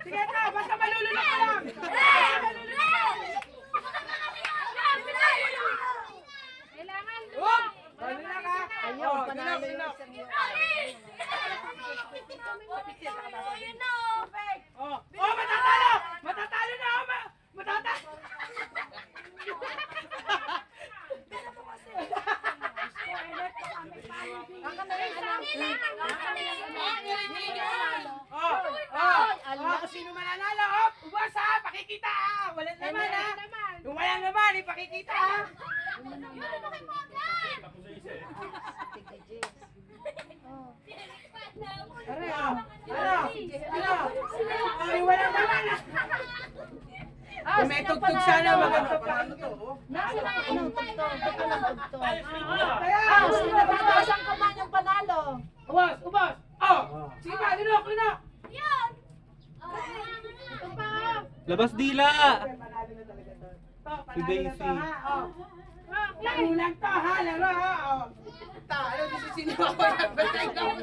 Sige na, basta malulunok ka lang. Ayun, panalo yung isang yun. Oh, matatalo! Matatalo na ako! Matatalo! Kung sino mananalo, ubos ha! Pakikita ha! Walang naman ha! Yung walang naman, ipakikita ha! Yung walang naman ha! Kung may tugtog sana, maganda pa. Nasa na yung tugtog. Ito lang tugtog. Kaya! Sino tataas ang kamay yung panalo? Ubos! Ubos! Oh! Sige pa, linok! Linok! Labas dila! Panalo na talaga to. Si Daisy. Laro lang to ha! Laro ha! Talo, di si sino ako nagbantay na.